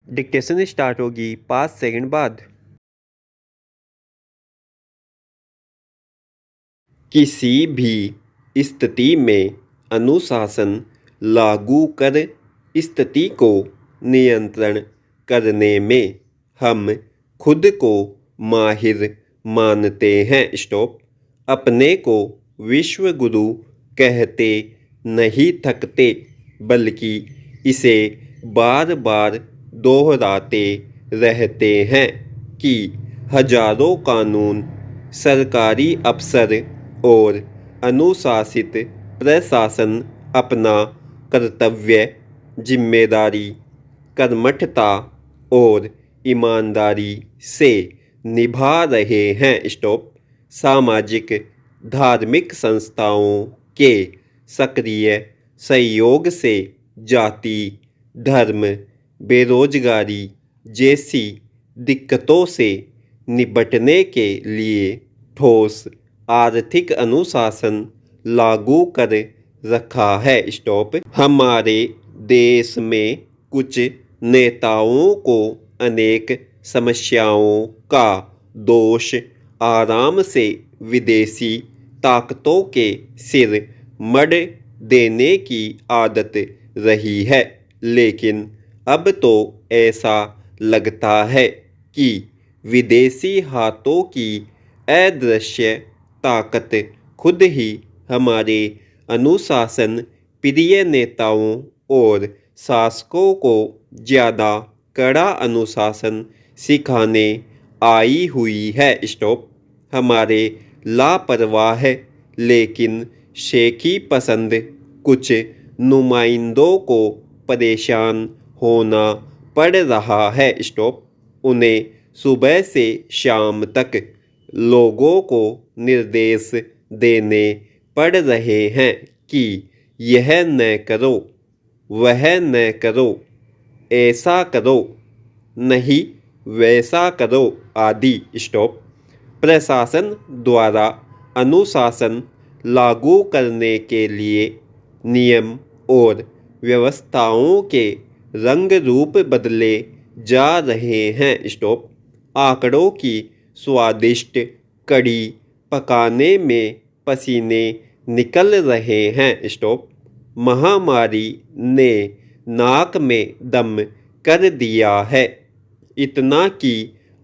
Dictation start होगी 5 second बाद। किसी भी स्थिति में अनुशासन लागू कर स्थिति को नियंत्रण करने में हम खुद को माहिर मानते हैं। स्टॉप। अपने को विश्व गुरु कहते नहीं थकते, बल्कि इसे बार बार दोहराते रहते हैं कि हजारों कानून, सरकारी अफसर और अनुशासित प्रशासन अपना कर्तव्य, जिम्मेदारी, कर्मठता और ईमानदारी से निभा रहे हैं। स्टॉप। सामाजिक धार्मिक संस्थाओं के सक्रिय सहयोग से जाति, धर्म, बेरोजगारी जैसी दिक्कतों से निपटने के लिए ठोस आर्थिक अनुशासन लागू कर रखा है। स्टॉप। हमारे देश में कुछ नेताओं को अनेक समस्याओं का दोष आराम से विदेशी ताकतों के सिर मढ़ देने की आदत रही है, लेकिन अब तो ऐसा लगता है कि विदेशी हाथों की अदृश्य ताकत खुद ही हमारे अनुशासन प्रिय नेताओं और शासकों को ज़्यादा कड़ा अनुशासन सिखाने आई हुई है। स्टॉप। हमारे लापरवाह लेकिन शेखी पसंद कुछ नुमाइंदों को परेशान होना पड़ रहा है। स्टॉप। उन्हें सुबह से शाम तक लोगों को निर्देश देने पड़ रहे हैं कि यह न करो, वह न करो, ऐसा करो नहीं, वैसा करो आदि। स्टॉप। प्रशासन द्वारा अनुशासन लागू करने के लिए नियम और व्यवस्थाओं के रंग रूप बदले जा रहे हैं। स्टॉप। आंकड़ों की स्वादिष्ट कड़ी पकाने में पसीने निकल रहे हैं। स्टॉप। महामारी ने नाक में दम कर दिया है, इतना कि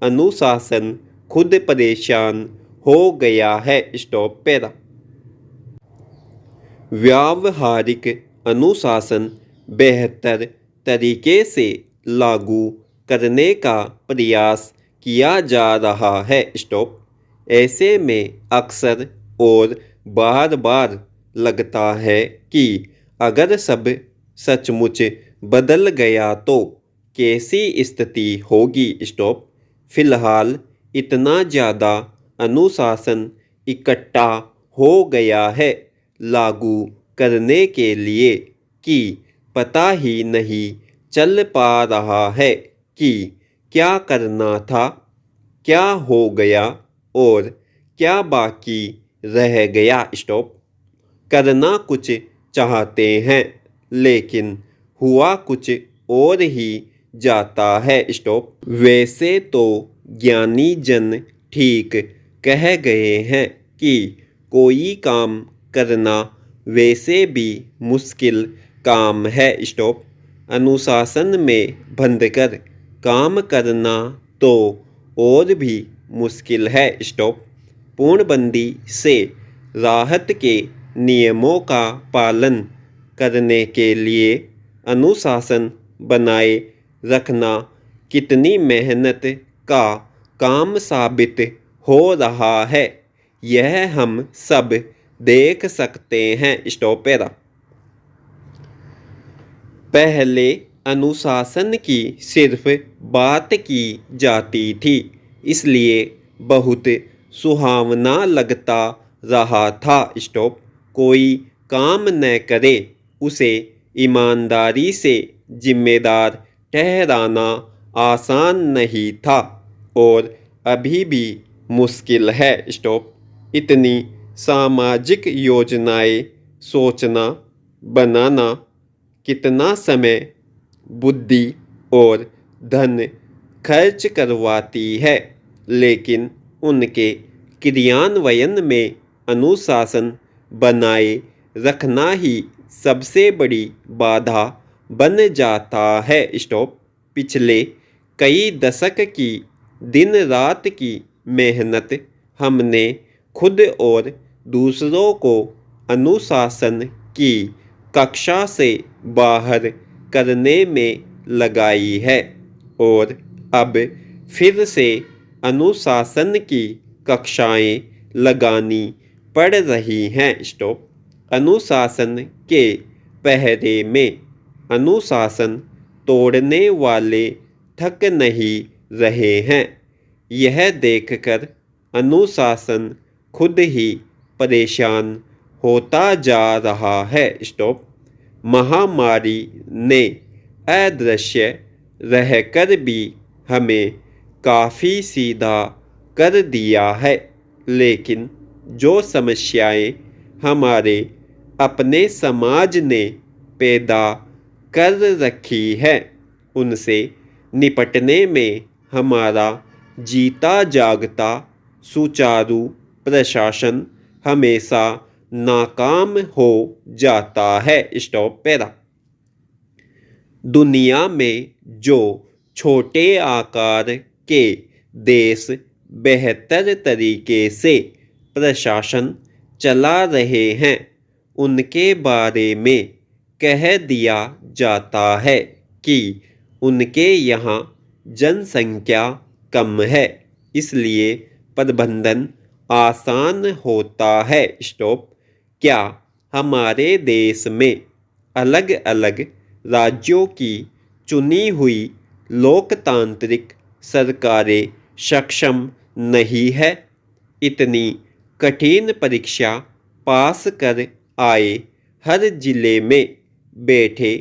अनुशासन खुद परेशान हो गया है। स्टॉप। पैरा। व्यावहारिक अनुशासन बेहतर तरीके से लागू करने का प्रयास किया जा रहा है। स्टॉप। ऐसे में अक्सर और बार बार लगता है कि अगर सब सचमुच बदल गया तो कैसी स्थिति होगी। स्टॉप। फिलहाल इतना ज़्यादा अनुशासन इकट्ठा हो गया है लागू करने के लिए कि पता ही नहीं चल पा रहा है कि क्या करना था, क्या हो गया और क्या बाकी रह गया। स्टॉप। करना कुछ चाहते हैं लेकिन हुआ कुछ और ही जाता है। स्टॉप। वैसे तो ज्ञानी जन ठीक कह गए हैं कि कोई काम करना वैसे भी मुश्किल काम है। स्टॉप। अनुशासन में बंधकर काम करना तो और भी मुश्किल है। स्टॉप। पूर्णबंदी से राहत के नियमों का पालन करने के लिए अनुशासन बनाए रखना कितनी मेहनत का काम साबित हो रहा है, यह हम सब देख सकते हैं। स्टॉप। पैरा। पहले अनुशासन की सिर्फ बात की जाती थी, इसलिए बहुत सुहावना लगता रहा था। स्टॉप। कोई काम न करे उसे ईमानदारी से जिम्मेदार ठहराना आसान नहीं था और अभी भी मुश्किल है। स्टॉप। इतनी सामाजिक योजनाएं सोचना, बनाना कितना समय, बुद्धि और धन खर्च करवाती है, लेकिन उनके क्रियान्वयन में अनुशासन बनाए रखना ही सबसे बड़ी बाधा बन जाता है। स्टॉप। पिछले कई दशक की दिन रात की मेहनत हमने खुद और दूसरों को अनुशासन की कक्षा से बाहर करने में लगाई है, और अब फिर से अनुशासन की कक्षाएं लगानी पड़ रही हैं। स्टॉप। अनुशासन के पहरे में अनुशासन तोड़ने वाले थक नहीं रहे हैं, यह देखकर अनुशासन खुद ही परेशान होता जा रहा है। स्टॉप। महामारी ने अदृश्य रहकर भी हमें काफ़ी सीधा कर दिया है, लेकिन जो समस्याएं हमारे अपने समाज ने पैदा कर रखी है, उनसे निपटने में हमारा जीता जागता सुचारू प्रशासन हमेशा नाकाम हो जाता है। Stop para. दुनिया में जो छोटे आकार के देश बेहतर तरीके से प्रशासन चला रहे हैं, उनके बारे में कह दिया जाता है कि उनके यहाँ जनसंख्या कम है, इसलिए प्रबंधन आसान होता है। स्टॉप। क्या हमारे देश में अलग अलग राज्यों की चुनी हुई लोकतांत्रिक सरकारें सक्षम नहीं है? इतनी कठिन परीक्षा पास कर आए हर जिले में बैठे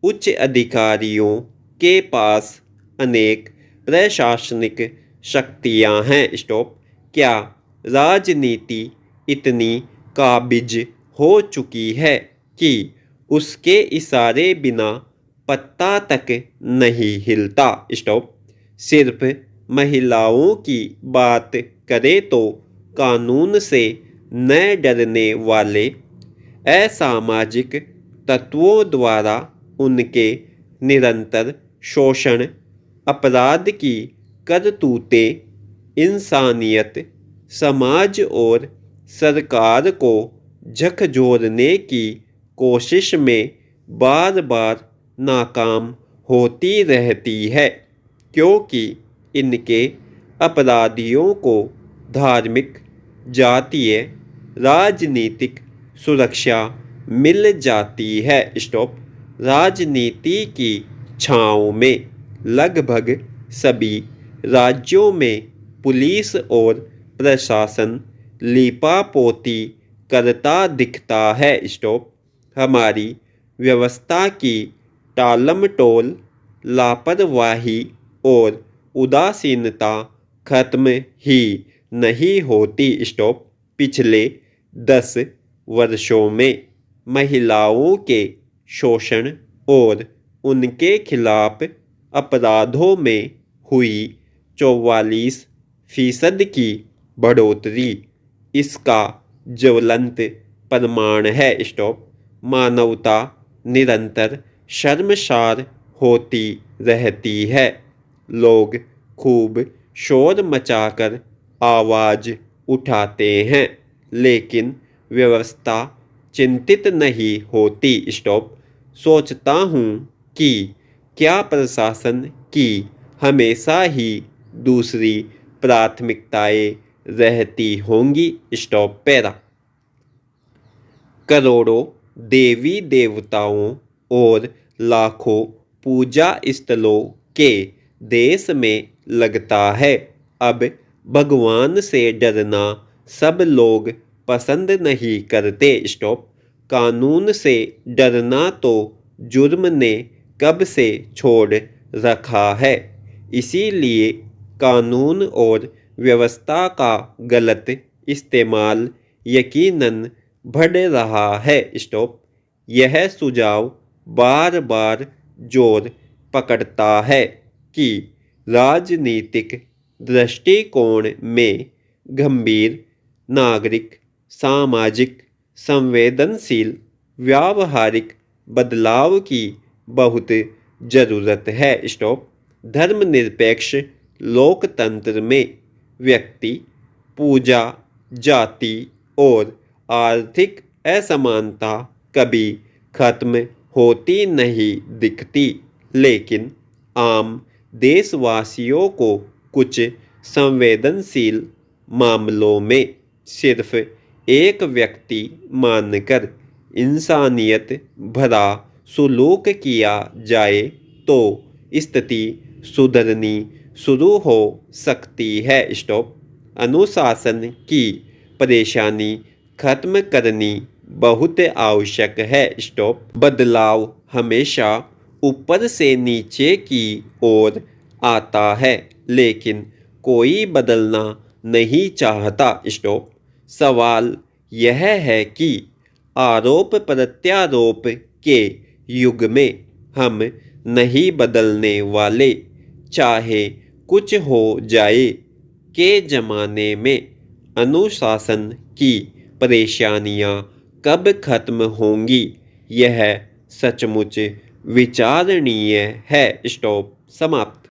उच्च अधिकारियों के पास अनेक प्रशासनिक शक्तियां हैं। स्टॉप। क्या राजनीति इतनी काबिज हो चुकी है कि उसके इशारे बिना पत्ता तक नहीं हिलता? स्टॉप। सिर्फ महिलाओं की बात करें तो कानून से न डरने वाले असामाजिक तत्वों द्वारा उनके निरंतर शोषण, अपराध की करतूतें इंसानियत, समाज और सरकार को झकझोरने की कोशिश में बार बार नाकाम होती रहती है, क्योंकि इनके अपराधियों को धार्मिक, जातीय, राजनीतिक सुरक्षा मिल जाती है। स्टॉप। राजनीति की छाँव में लगभग सभी राज्यों में पुलिस और प्रशासन लीपापोती करता दिखता है। स्टॉप। हमारी व्यवस्था की टालमटोल, लापरवाही और उदासीनता खत्म ही नहीं होती। स्टॉप। पिछले 10 वर्षों में महिलाओं के शोषण और उनके खिलाफ अपराधों में हुई 44% की बढ़ोतरी इसका ज्वलंत प्रमाण है। स्टॉप। मानवता निरंतर शर्मसार होती रहती है। लोग खूब शोर मचाकर आवाज़ उठाते हैं, लेकिन व्यवस्था चिंतित नहीं होती। स्टॉप। सोचता हूँ कि क्या प्रशासन की हमेशा ही दूसरी प्राथमिकताएं रहती होंगी? Stop para. करोड़ों देवी देवताओं और लाखों पूजा स्थलों के देश में लगता है अब भगवान से डरना सब लोग पसंद नहीं करते। स्टॉप। कानून से डरना तो जुर्म ने कब से छोड़ रखा है, इसीलिए कानून और व्यवस्था का गलत इस्तेमाल यकीनन बढ़ रहा है। स्टॉप। यह सुझाव बार बार जोर पकड़ता है कि राजनीतिक दृष्टिकोण में गंभीर नागरिक सामाजिक संवेदनशील व्यावहारिक बदलाव की बहुत ज़रूरत है। स्टॉप। धर्मनिरपेक्ष लोकतंत्र में व्यक्ति पूजा जाति और आर्थिक असमानता कभी खत्म होती नहीं दिखती, लेकिन आम देशवासियों को कुछ संवेदनशील मामलों में सिर्फ एक व्यक्ति मानकर इंसानियत भरा सुलूक किया जाए तो स्थिति सुधरनी शुरू हो सकती है। स्टॉप। अनुशासन की परेशानी खत्म करनी बहुत आवश्यक है। स्टॉप। बदलाव हमेशा ऊपर से नीचे की ओर आता है, लेकिन कोई बदलना नहीं चाहता। स्टॉप। सवाल यह है कि आरोप प्रत्यारोप के युग में हम नहीं बदलने वाले, चाहे कुछ हो जाए, के ज़माने में अनुशासन की परेशानियां कब खत्म होंगी, यह सचमुच विचारणीय है। स्टॉप। समाप्त।